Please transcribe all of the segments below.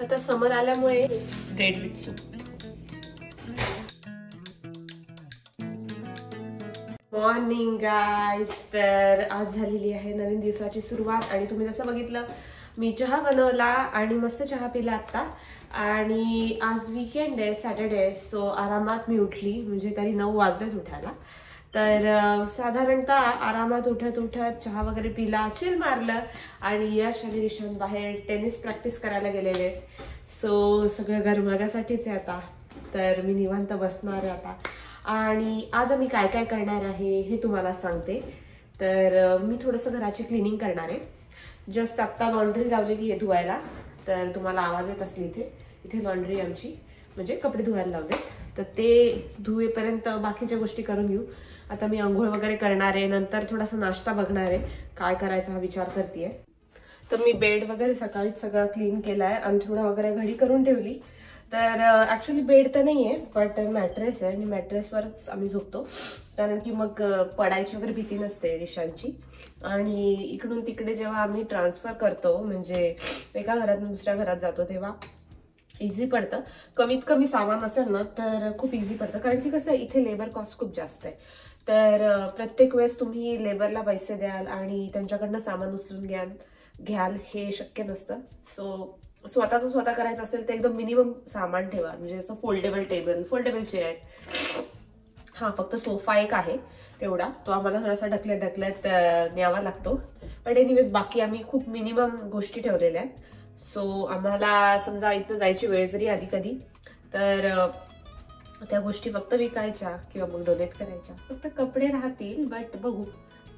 आता समर आल्यामुळे bread with soup. Morning guys. तर आज झालेली आहे नवीन दिवसाची सुरुवात आणि तुम्ही जसं बघितलं मी चहा बनवला आणि मस्त चहा पिला आता. आणि आज वीकेंड आहे, सॅटर्डे आहे, सो आरामात मी उठली, म्हणजे तरी 9 वाजलेच उठायला. तर साधारणतः आरामात उठत उठत चहा वगैरे पिला, चिल मारलं आणि यश आणि रिशान बाहेर टेनिस प्रॅक्टिस करायला गेलेले. सो सगळं घर माझ्यासाठीच आहे आता. तर मी निवांत बसणार आहे आता. आणि आज आम्ही काय काय करणार आहे हे तुम्हाला सांगते. तर मी थोडंसं घराची क्लिनिंग करणार आहे. जस्ट आत्ता लॉन्ड्री लावलेली आहे धुवायला. तर तुम्हाला आवाज येत असली इथे लॉन्ड्री आमची, म्हणजे कपडे धुवायला लावले. तर ते धुवेपर्यंत बाकीच्या गोष्टी करून घेऊ. आता मी आंघोळ वगैरे करणार आहे, नंतर थोडासा नाश्ता बघणार आहे, काय करायचा हा विचार करते. तर मी बेड वगैरे सकाळीच सगळं क्लीन केलाय, अंथरुणं वगैरे घडी करून ठेवली. तर ऍक्च्युली बेड तर नाही आहे, बट मॅट्रेस आहे आणि मॅट्रेसवरच आम्ही झोपतो, कारण की मग पडायची वगैरे भीती नसते रिशांची. आणि इकडून तिकडे जेव्हा आम्ही ट्रान्सफर करतो, म्हणजे एका घरातून दुसऱ्या घरात जातो, तेव्हा इझी पडतं. कमीत कमी सामान असेल ना तर खूप इझी पडतं, कारण की कसं आहे इथे लेबर कॉस्ट खूप जास्त आहे. तर प्रत्येक वेळेस तुम्ही लेबरला पैसे द्याल आणि त्यांच्याकडनं सामान उचलून घ्याल हे शक्य नसतं. सो स्वतःचं स्वतः करायचं असेल तर एकदम मिनिमम सामान ठेवा, म्हणजे जसं फोल्डेबल टेबल, फोल्डेबल चेअर. हा फक्त सोफा एक आहे तेवढा, तो आम्हाला थोडासा ढकलत न्यावा लागतो. पण एनिवेज बाकी आम्ही खूप मिनिमम गोष्टी ठेवलेल्या आहेत. सो आम्हाला समजा इथं जायची वेळ जरी आली कधी, तर त्या गोष्टी फक्त विकायच्या किंवा मग डोनेट करायच्या. फक्त कपडे राहतील, बट बघू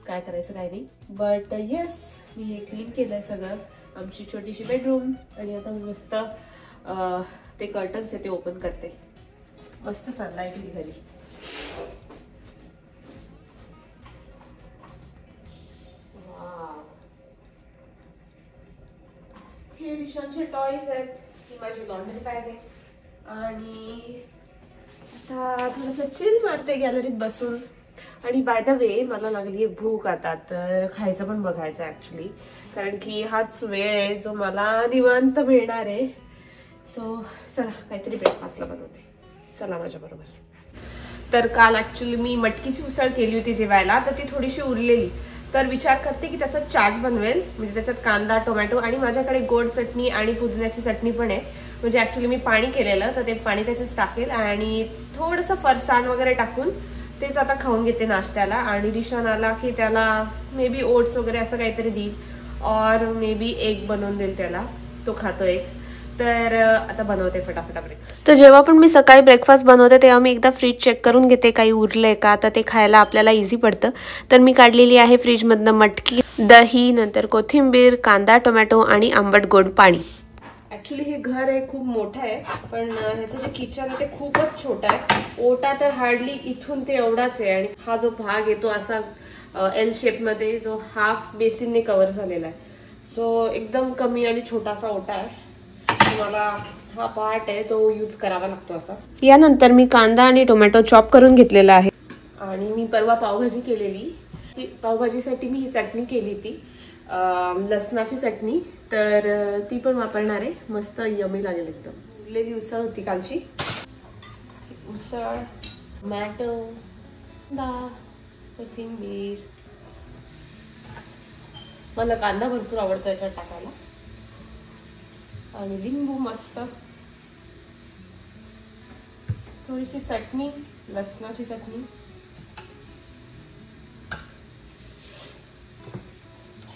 काय करायचं काय नाही. बट येस, मी हे क्लीन केलंय सगळं, आमची छोटीशी बेडरूम. आणि आता मस्त ते कर्टन्स आहे ते ओपन करते. मस्त सनलाईट येईल घरी. हे रिशांचे टॉयज आहेत, ही माझी लॉन्ड्री बॅग आहे. आणि आता थोडंसं चिल मारते गॅलरीत बसून. आणि बाय द वे मला लागली आहे भूक आता, तर खायचं पण बघायचं ऍक्च्युली, कारण की हाच वेळ आहे जो मला निवांत मिळणार आहे. सो चला काहीतरी ब्रेकफास्टला बनवते, चला माझ्या बरोबर. तर काल ऍक्च्युली मी मटकीची उसळ केली होती जेवायला, तर ती थोडीशी उरलेली. तर विचार करते की त्याचा चाट बनवेल, म्हणजे त्याच्यात कांदा, टोमॅटो आणि माझ्याकडे गोड चटणी आणि पुदिन्याची चटणी पण आहे. म्हणजे ऍक्च्युली मी पाणी केलेलं, तर ते पाणी त्याच्यात टाकेल आणि थोडंसं फरसाण वगैरे टाकून तेच आता खाऊन घेते नाश्त्याला. आणि रिशान आला की त्याला मे बी ओट्स वगैरे असं काहीतरी देईल, और मे बी एग बनवून देईल त्याला, तो खातो एक. तर आता बनवते फटाफट ब्रेकफास्ट. तर जेव्हा पण मी सकाळी ब्रेकफास्ट बनवते तेव्हा मी एकदा फ्रीज चेक करून घेते काही उरलंय का, आता ते खायला आपल्याला इझी पडतं. तर मी काढलेली आहे फ्रीजमधनं मटकी, दही, नंतर कोथिंबीर, कांदा, टोमॅटो आणि आंबट गोड पाणी. ऍक्च्युली हे घर आहे खूप मोठं आहे, पण ह्याचं जे किचन आहे ते खूपच छोटं आहे. ओटा तर हार्डली इथून ते एवढाच आहे. आणि हा जो भाग येतो असा एल शेप मध्ये, जो हाफ बेसिनने कव्हर झालेला आहे. सो एकदम कमी आणि छोटासा ओटा आहे. मला हा पार्ट आहे तो यूज करावा लागतो असा. यानंतर मी कांदा आणि टोमॅटो चॉप करून घेतलेला आहे. आणि मी परवा पावभाजी केलेली, पावभाजीसाठी मी ही चटणी केली ती लसणाची चटणी, तर ती पण वापरणार आहे. मस्त यमी लागेल एकदम. उरलेली उसळ होती कालची, उसळ, टोमॅटो, कांदा, कोथिंबीर. मला कांदा भरपूर आवडतो याच्यात टाकायला, आणि लिंबू मस्त, थोडीशी चटणी, लसणाची चटणी,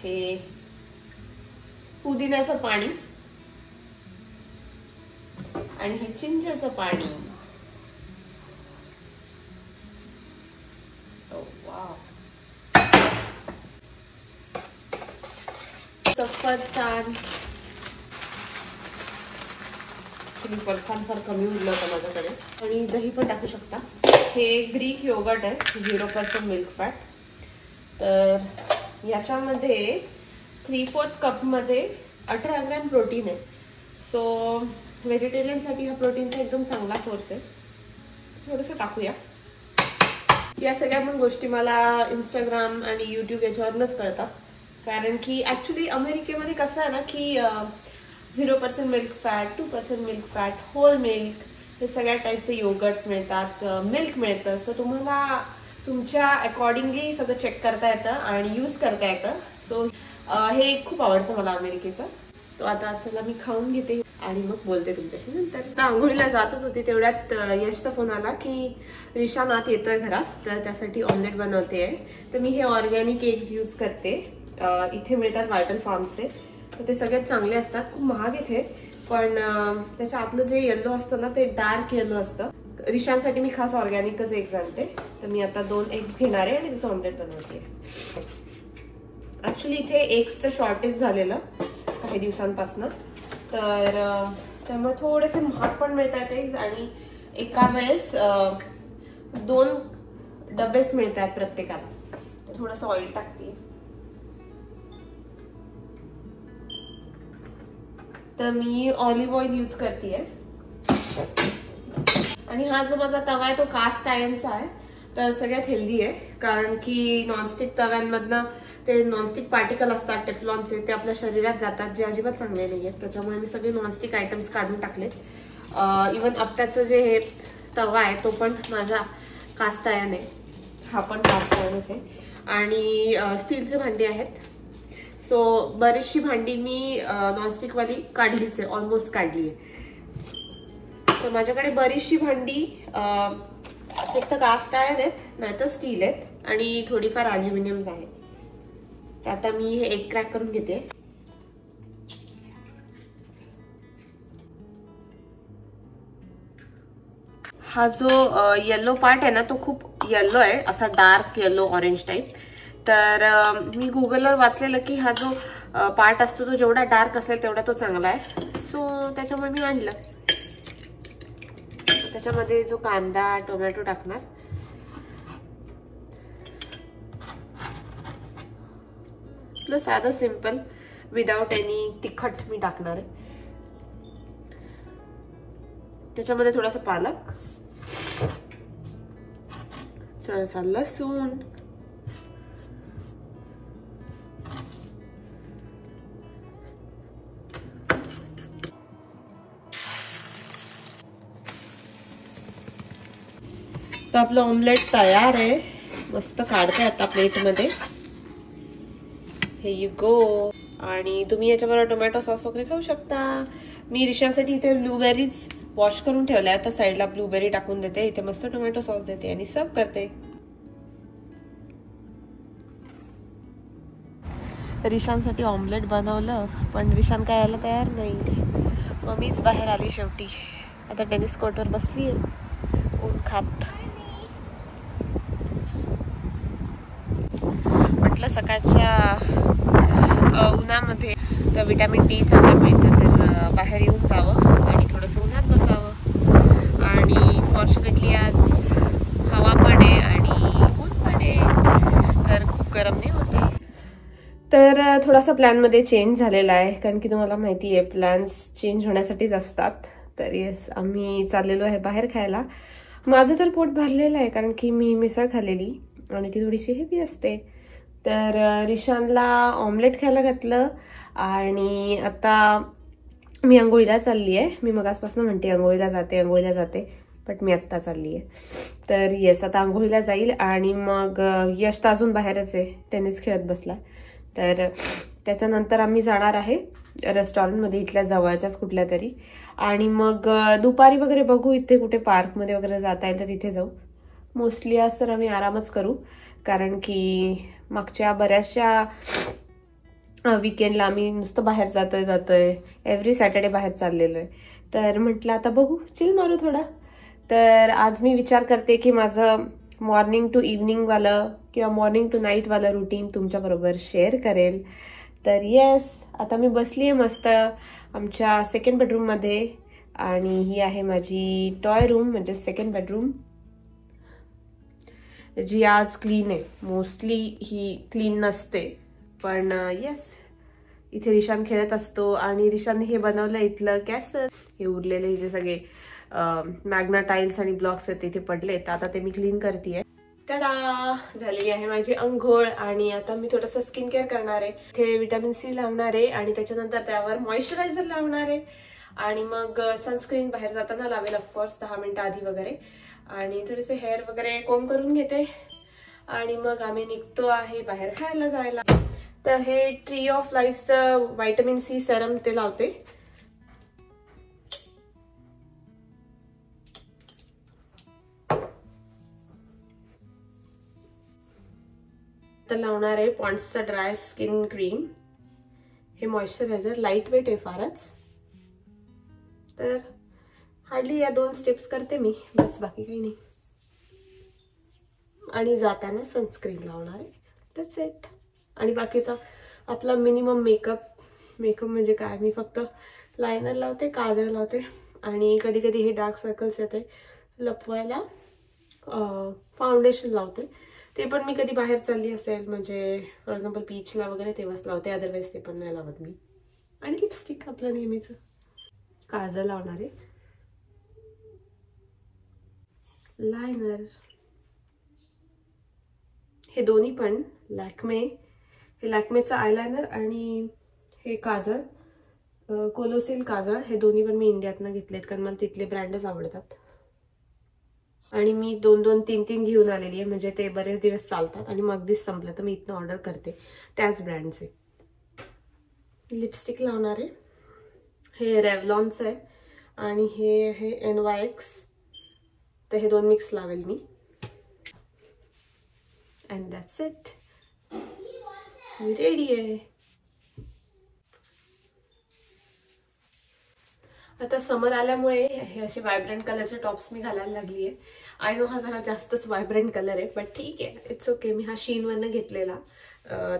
हे पुदिन्याचं पाणी आणि हे चिंचेचं पाणी. फरसाण, फरसाण फार कमी उरलं होतं माझ्याकडे. आणि दही पण टाकू शकता. हे ग्रीक योगर्ट आहे, 0% मिल्क फॅट. तर याच्यामध्ये 3/4 कप मध्ये 18 ग्रॅम प्रोटीन आहे. सो व्हेजिटेरियनसाठी हा प्रोटीनचा एकदम चांगला सोर्स आहे. थोडंसं टाकूया. या सगळ्या पण गोष्टी मला इंस्टाग्राम आणि यूट्यूब याच्यावरनच कळतात, कारण की ऍक्च्युली अमेरिकेमध्ये कसं आहे ना की 0% milk fat, 2% milk fat, whole milk, हे सगळ्या टाईपचे योगर्ट्स मिळतात, मिल्क मिळतं. सो तुम्हाला तुमच्या अकॉर्डिंगली सगळं चेक करता येतं आणि यूज करता येतं. सो हे खूप आवडतं मला अमेरिकेचं. तो आता चला मी खाऊन घेते आणि मग बोलते तुमच्याशी नंतर. आंघोळीला जातच होती तेवढ्यात यशचा फोन आला की रिशान आत येतोय घरात, तर त्यासाठी ऑमलेट बनवते आहे. तर मी हे ऑर्गॅनिक एग्स यूज करते. इथे मिळतात व्हायटल फार्म्सचे, तर ते सगळ्यात चांगले असतात. खूप महाग इथे, पण त्याच्या आतलं जे येल्लो असतं ना ते डार्क येल्लो असतं. रिशानसाठी मी खास ऑर्गॅनिकच एग्स आणते. तर मी आता 2 एग्स घेणार आहे आणि त्याचं ऑमलेट बनवते. ऍक्च्युली इथे एग्सचं शॉर्टेज झालेलं काही दिवसांपासून, तर त्यामुळे थोडेसे महाग पण मिळतात एग्स आणि एका वेळेस 2 डबेच मिळतात प्रत्येकाला. थोडंसं ऑइल टाकते. तर मी ऑलिव्ह ऑइल यूज करते. आणि हा जो माझा तवा आहे तो कास्ट आयर्नचा आहे, तर सगळ्यात हेल्दी आहे. कारण की नॉनस्टिक तव्यांमधनं ते नॉनस्टिक पार्टिकल असतात टेफ्लॉनचे, ते आपल्या शरीरात जातात, जे अजिबात चांगले नाही आहेत. त्याच्यामुळे मी सगळे नॉनस्टिक आयटम्स काढून टाकलेत. इवन आप्प्याचं जे हे तवा आहे तो पण माझा कास्ट आयर्न आहे. हा पण कास्ट आयर्नच आहे. आणि स्टीलचे भांडी आहेत. सो बरीचशी भांडी मी नॉनस्टिकवाली काढलीच आहे, ऑलमोस्ट काढली आहे. तर माझ्याकडे बरीचशी भांडी एक तर कास्ट आयर्न आहेत, नाहीतर स्टील आहेत आणि थोडीफार अल्युमिनियम्स आहेत. तर आता मी हे एग क्रॅक करून घेते. हा जो येलो पार्ट आहे ना तो खूप येलो आहे, असा डार्क येलो ऑरेंज टाईप. तर मी गुगलवर वाचलेलं की हा जो पार्ट असतो तो जेवढा डार्क असेल तेवढा तो चांगला आहे. सो त्याच्यामुळे मी आणलं. त्याच्यामध्ये जो कांदा टोमॅटो टाकणार, प्लस साधं सिंपल विदाउट एनी तिखट मी टाकणार आहे. त्याच्यामध्ये थोडासा पालक, थोडासा लसूण, तर आपलं ऑमलेट तयार आहे. मस्त काढते आता प्लेटमध्ये. हे यू गो. आणि तुम्ही याच्याबरोबर टोमॅटो सॉस वगैरे खाऊ शकता. मी रिशासाठी इथे ब्लूबेरीज वॉश करून ठेवल्या, तर साईडला ब्लूबेरी टाकून देते. इथे मस्त टोमॅटो सॉस देते आणि सर्व करते. रिशांसाठी ऑमलेट बनवलं, पण रिशान काय यायला तयार नाही. मग मीच बाहेर आली शेवटी. आता टेनिस कोर्टवर बसली ऊन खात. म्हटलं सकाळच्या उन्हामध्ये तर विटॅमिन डी चांगलं मिळतं, तर बाहेर येऊन जावं आणि थोडंसं उन्हात बसावं. आणि फॉर्च्युनेटली आज हवा पण आहे आणि ऊन पण आहे, तर खूप गरम नाही होते. तर थोडासा प्लॅनमध्ये चेंज झालेला आहे, कारण की तुम्हाला माहिती आहे प्लॅन्स चेंज होण्यासाठीच असतात. तर येस, आम्ही चाललेलो आहे बाहेर खायला. माझं तर पोट भरलेलं आहे, कारण की मी मिसळ खाल्लेली आणि ती थोडीशी हेवी असते. तर रिशानला ऑमलेट खायला घातलं आणि आता मी आंघोळीला चालली आहे. मी मगासपासून म्हणते आंघोळीला जाते, बट मी आत्ता चालली आहे. तर येस, आता आंघोळीला जाईल आणि मग यश तर अजून बाहेरच आहे, टेनिस खेळत बसला. तर त्याच्यानंतर आम्ही जाणार आहे रेस्टॉरंटमध्ये, इथल्या जवळच्याच कुठल्या तरी. आणि मग दुपारी वगैरे बघू इथे कुठे पार्कमध्ये वगैरे जाता येईल तर तिथे जाऊ. मोस्टली आज तर आम्ही आरामच करू, कारण की मागच्या बऱ्याचशा वीकेंडला आम्ही नुसतं बाहेर जातोय. एव्हरी सॅटर्डे बाहेर चाललेलो आहे. तर म्हटलं आता बघू, चिल मारू थोडा. तर आज मी विचार करते की माझं मॉर्निंग टू इव्हनिंगवालं किंवा मॉर्निंग टू नाईटवालं रुटीन तुमच्याबरोबर शेअर करेल. तर येस, आता मी बसली आहे मस्त आमच्या सेकंड बेडरूममध्ये. आणि ही आहे माझी टॉय रूम, म्हणजे सेकंड बेडरूम, जी आज क्लीन आहे. मोस्टली ही क्लीन नसते, पण येस, इथे रिशान खेळत असतो. आणि रिशानने हे बनवलं इथलं कॅसल. हे उरलेले जे सगळे मॅग्ना टाईल्स आणि ब्लॉक्स आहेत तिथे पडले, तर आता ते मी क्लीन करते. तडा झालेली आहे माझी अंघोळ आणि आता मी थोडंसं स्किन केअर करणार आहे. इथे विटॅमिन सी लावणार आहे आणि त्याच्यानंतर त्यावर मॉइश्चरायझर लावणार आहे आणि मग सनस्क्रीन बाहेर जाताना लावेल ऑफकोर्स 10 मिनिटं आधी वगैरे. आणि थोडेसे हेअर वगैरे कोम करून घेते आणि मग आम्ही निघतो आहे बाहेर खायला जायला. तर हे ट्री ऑफ लाईफचं व्हायटमिन सी सेरम ते लावते. तर लावणार आहे पॉन्ड्सचा ड्राय स्किन क्रीम. हे मॉइश्चरायझर लाईट वेट आहे फारच. तर हार्डली या 2 स्टेप्स करते मी, बस बाकी काही नाही. आणि जाताना सनस्क्रीन लावणार आहे. That's it. आणि बाकीचा आपला मिनिमम मेकअप म्हणजे काय, मी फक्त लायनर लावते, काजळ लावते आणि कधी कधी हे डार्क सर्कल्स येते लपवायला फाउंडेशन लावते. ते पण मी कधी बाहेर चालली असेल म्हणजे फॉर एक्झाम्पल बीचला वगैरे तेव्हाच लावते, अदरवाईज ते पण नाही लावत मी. आणि लिपस्टिक आपलं नेहमीचं. काजळ लावणार आहे, लायनर, हे दोन्ही पण हे लॅक्मेचं आयलायनर आणि हे काजळ कोलोसिल काजळ, हे दोन्ही पण मी इंडियातनं घेतलेत कारण मला तिथले ब्रँडच आवडतात. आणि मी 2-2, 3-3 घेऊन आलेली आहे म्हणजे ते बरेच दिवस चालतात. आणि मग अगदीच संपलं तर मी इथनं ऑर्डर करते त्याच ब्रँडचे. लिपस्टिक लावणार आहे, हे रेव्हलॉनचं आहे आणि हे आहे NYX. तर हे 2 मिक्स लावेल मी. And that's it. मी रेडी आहे. आता समर आल्यामुळे हे असे व्हायब्रंट कलरचे टॉप्स मी घालायला लागली आहे. आय नो हा जरा जास्तच व्हायब्रंट कलर आहे पण ठीक आहे, इट्स ओके. मी हा शीनवरनं घेतलेला,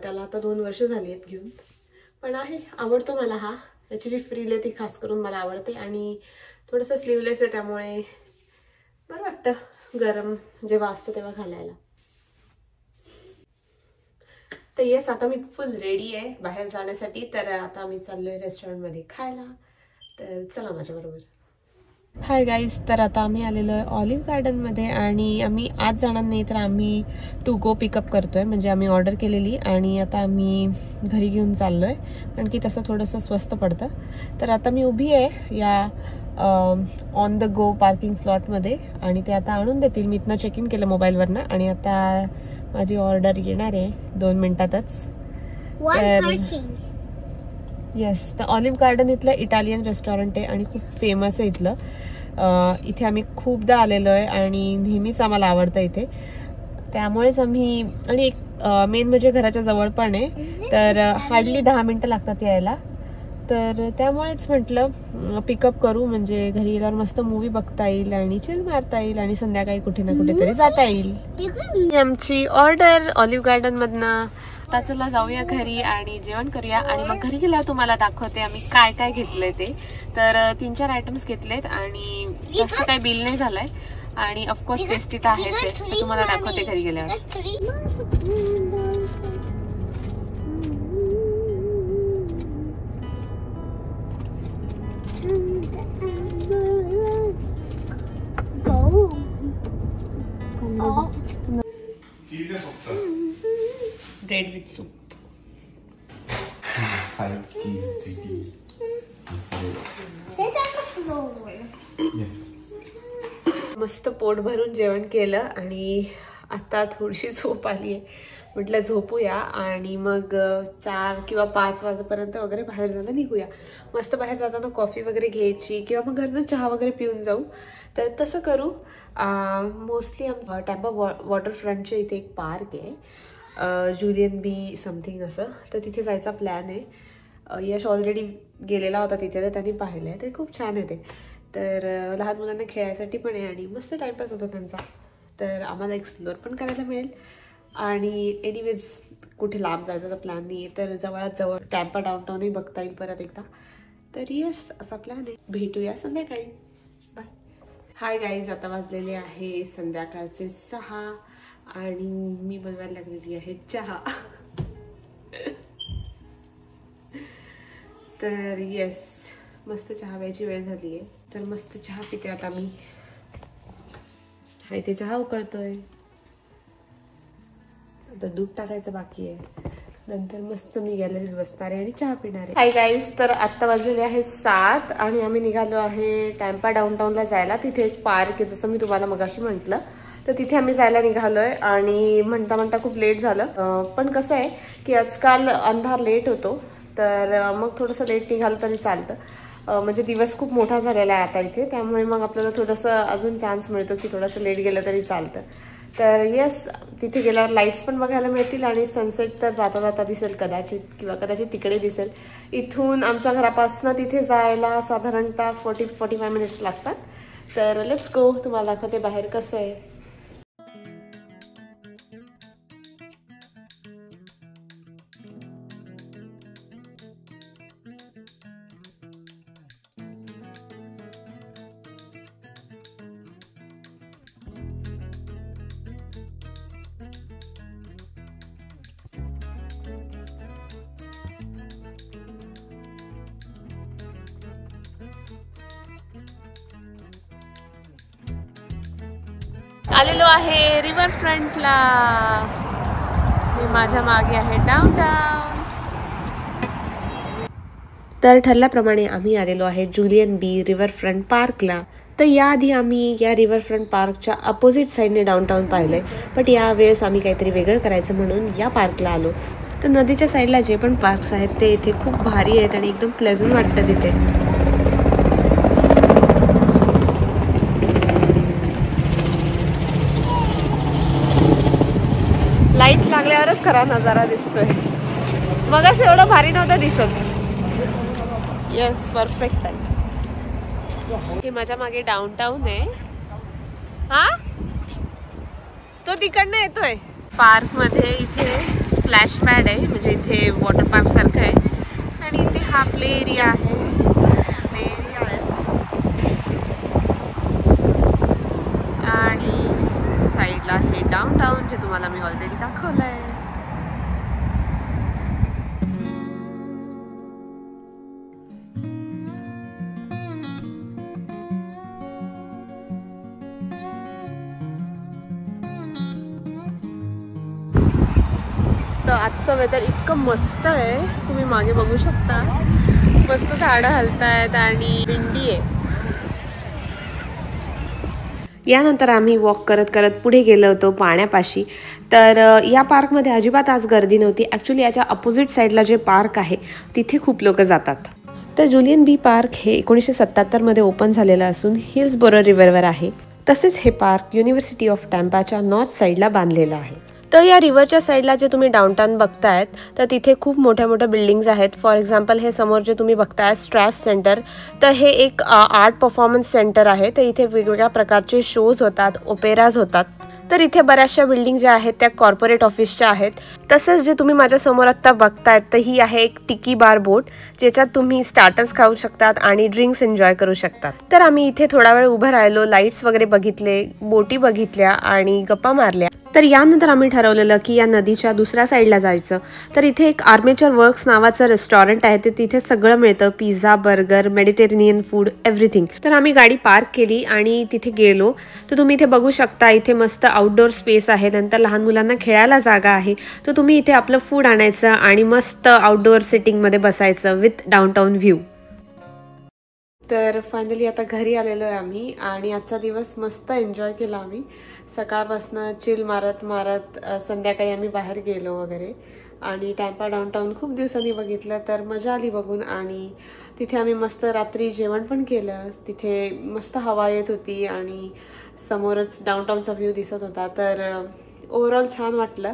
त्याला आता 2 वर्ष झाली आहेत घेऊन, पण आवडतो मला हा. याची जी फ्रील आहे ती खास करून मला आवडते आणि थोडंसं स्लीवलेस आहे त्यामुळे बरं वाटतं गरम जेव्हा असतं तेव्हा घालायला. तर येस, आता मी फुल रेडी आहे बाहेर जाण्यासाठी. तर आता आम्ही चाललोय रेस्टॉरंटमध्ये खायला. तर चला माझ्याबरोबर. हाय गाईज, तर आता आम्ही आलेलो आहे ऑलिव्ह गार्डनमध्ये आणि आम्ही आज जाणार नाही तर आम्ही टू गो पिकअप करतोय. म्हणजे आम्ही ऑर्डर केलेली आणि आता आम्ही घरी घेऊन चाललोय कारण की तसं थोडंसं स्वस्त पडतं. तर आता मी उभी आहे या ऑन द गो पार्किंग स्लॉटमध्ये आणि ते आता आणून देतील. मी इथनं चेक इन केलं मोबाईलवरनं आणि आता माझी ऑर्डर येणार आहे 2 मिनिटातच. येस, तर ऑलिव्ह गार्डन इथलं इटालियन रेस्टॉरंट आहे आणि खूप फेमस आहे इथलं. इथे आम्ही खूपदा आलेलो आहे आणि नेहमीच आम्हाला आवडतं इथे. त्यामुळेच आम्ही, आणि एक मेन म्हणजे घराच्या जवळ पण आहे तर हार्डली 10 मिनिटं लागतात यायला. तर त्यामुळेच म्हटलं पिकअप करू म्हणजे घरी गेल्यावर मस्त मूवी बघता येईल आणि चिल मारता येईल आणि संध्याकाळी कुठे ना कुठेतरी जाता येईल. आमची ऑर्डर ऑलिव्ह गार्डन मधनं. आता चला जाऊया घरी आणि जेवण करूया आणि मग घरी गेल्यावर तुम्हाला दाखवते आम्ही काय काय घेतलंय ते. तर 3-4 आयटम्स घेतलेत आणि जास्त काही बिल नाही झालंय आणि ऑफकोर्स टेस्टी तर आहेच आहे. तुम्हाला दाखवते घरी गेल्यावर. Bread with soup. 5 cheese ziti. Sit on the floor. Yes. मस्त पोट भरून जेवण केलं आणि आता थोडीशी झोप आली आहे. म्हटलं झोपूया आणि मग 4 किंवा 5 वाजेपर्यंत वगैरे बाहेर जाणं निघूया. मस्त बाहेर जाताना कॉफी वगैरे घ्यायची किंवा मग घरनं चहा वगैरे पिऊन जाऊ. तर तसं करू. मोस्टली टॅम्पा वॉटरफ्रंटच्या इथे एक पार्क आहे, जुलियन बी समथिंग असं, तर तिथे जायचा प्लॅन आहे. यश ऑलरेडी गेलेला होता तिथे तर त्यांनी पाहिलं आहे, ते खूप छान आहे ते. तर लहान मुलांना खेळायसाठी पण आहे आणि मस्त टाईमपास होतो त्यांचा. तर आम्हाला एक्सप्लोअर पण करायला मिळेल आणि एनिवेज कुठे लांब जायचा प्लॅन नाही आहे. तर जवळात जवळ टॅम्पा डाऊनटाऊनही बघता येईल परत एकदा. तर येस, असा प्लॅन आहे. भेटूया संध्याकाळी. बाय. हाय गाईज, आता वाजलेले आहे संध्याकाळचे 6 आणि मी बनवायला लागलेली आहे चहा. तर येस, मस्त चहा प्यायची वेळ झाली आहे. तर मस्त चहा पिते आता मी. हाय ते चहा उकळतोय. आता दूध टाकायचं बाकी आहे, नंतर मस्त मी गॅलरीत बसणार आहे आणि चहा पिणार आहे. हाय गाईज, तर आत्ता वाजलेले आहे 7 आणि आम्ही निघालो आहे टॅम्पा डाऊनटाऊनला जायला. तिथे एक पार्क आहे, जसं मी तुम्हाला मगाशी म्हटलं, तर तिथे आम्ही जायला निघालोय. आणि म्हणता म्हणता खूप लेट झालं, पण कसं आहे की आजकाल अंधार लेट होतो, तर मग थोडंसं लेट निघालं तरी चालतं. म्हणजे दिवस खूप मोठा झालेला आहे आता इथे, त्यामुळे मग आपल्याला थोडंसं अजून चान्स मिळतो की थोडंसं लेट गेलं तरी चालतं. तर येस, तिथे गेल्यावर लाईट्स पण बघायला मिळतील आणि सनसेट तर जाता जाता दिसेल कदाचित, किंवा कदाचित तिकडे दिसेल. इथून आमच्या घरापासून तिथे जायला साधारणतः 40-45 मिनिट्स लागतात. तर लेट्स गो, तुम्हाला दाखवते बाहेर कसं आहे. आलेलो आहे रिव्हर फ्रंटला. हे माझ्या मागे आहे डाऊनटाऊन. तर ठरल्याप्रमाणे आम्ही आलेलो आहे जुलियन बी रिव्हरफ्रंट पार्कला. तर याआधी आम्ही या रिव्हरफ्रंट पार्कच्या अपोजिट साईडने डाऊनटाऊन पाहिलंय, बट यावेळेस आम्ही काहीतरी वेगळं करायचं म्हणून या पार्कला आलो. तर नदीच्या साईडला जे पण पार्क्स आहेत ते इथे खूप भारी आहेत आणि एकदम प्लेझंट वाटतं तिथे. लाईट्स लागल्यावरच खरा नजारा दिसतोय, मगाशी एवढं भारी नव्हतं दिसत. येस, परफेक्ट आहे. हे माझ्या मागे डाऊनटाऊन आहे. हा, तो तिकडनं येतोय. पार्क मध्ये इथे स्प्लॅश पॅड आहे, म्हणजे इथे वॉटर पार्क सारखं आहे. आणि इथे हा प्ले एरिया आहे. आणि साईडला हे डाऊनटाऊन, जे तुम्हाला मी ऑलरेडी दाखवलंय. तर आजचं वेदर इतकं मस्त आहे, तुम्ही मागे बघू शकता. मस्त झाडं हलतायत आणि विंडी आहे. यानंतर आम्ही वॉक करत करत पुढे गेलो होतो पाण्यापाशी. तर या पार्कमध्ये अजिबात आज गर्दी नव्हती. ॲक्च्युली याच्या अपोजिट साईडला जे पार्क आहे तिथे खूप लोक जातात. तर जुलियन बी पार्क हे 1977 मध्ये ओपन झालेलं असून हिल्सबोरो रिव्हरवर आहे. तसेच हे पार्क युनिव्हर्सिटी ऑफ टॅम्पाच्या नॉर्थ साईडला बांधलेलं आहे. तर या रिव्हरच्या साईडला जे तुम्ही डाऊनटाऊन बघतायत, तर तिथे खूप मोठ्या मोठ्या बिल्डिंग्स आहेत. फॉर एक्झाम्पल हे समोर जे तुम्ही बघताय स्ट्रॅस सेंटर, तर हे एक आर्ट परफॉर्मन्स सेंटर आहे. तर इथे वेगवेगळ्या प्रकारचे शोज होतात, ओपेराज होतात. तर इथे बऱ्याचशा बिल्डिंग ज्या आहेत त्या कॉर्पोरेट ऑफिसच्या आहेत. तसेच जे तुम्ही माझ्या समोर आत्ता बघतायत, तर ही आहे एक टिकी बार बोट, ज्याच्यात तुम्ही स्टार्टर्स खाऊ शकतात आणि ड्रिंक्स एन्जॉय करू शकतात. तर आम्ही इथे थोडा वेळ उभं राहिलो, लाईट्स वगैरे बघितले, बोटी बघितल्या आणि गप्पा मारल्या. तर यानंतर आम्ही ठरवलेलं की या नदीच्या दुसऱ्या साईडला जायचं. तर इथे एक आर्मेचर वर्क्स नावाचं रेस्टॉरंट आहे. तर तिथे सगळं मिळतं, pizza, burger, Mediterranean food, everything. तर आम्ही गाडी पार्क केली आणि तिथे गेलो. तर तुम्ही इथे बघू शकता, इथे मस्त आउटडोर स्पेस आहे. नंतर लहान मुलांना खेळायला जागा आहे. तर तुम्ही इथे आपलं फूड आणायचं आणि मस्त आउटडोअर सिटिंगमध्ये बसायचं विथ डाऊनटाऊन व्ह्यू. तर फायनली आता घरी आलेलो आहे आम्ही आणि आजचा दिवस मस्त एन्जॉय केला आम्ही. सकाळपासनं चिल मारत मारत संध्याकाळी आम्ही बाहेर गेलो वगैरे आणि टॅम्पा डाऊनटाऊन खूप दिवसांनी बघितलं, तर मजा आली बघून. आणि तिथे आम्ही मस्त रात्री जेवण पण केलं. तिथे मस्त हवा येत होती आणि समोरच डाऊनटाऊनचा व्ह्यू दिसत होता. तर ओव्हरऑल छान वाटलं.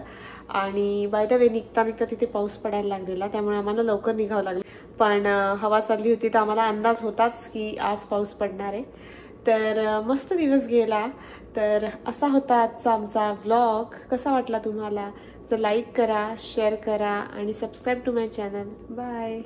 आणि बाय द वे निघता निघता तिथे पाऊस पडायला लागलेला, त्यामुळे आम्हाला लवकर निघावं लागलं. पण हवा चालली होती तर आम्हाला अंदाज होताच की आज पाऊस पडणार आहे. तर मस्त दिवस गेला. तर असा होता आजचा आमचा व्लॉग. कसा वाटला तुम्हाला? तर लाईक करा, शेअर करा आणि subscribe to my channel. Bye.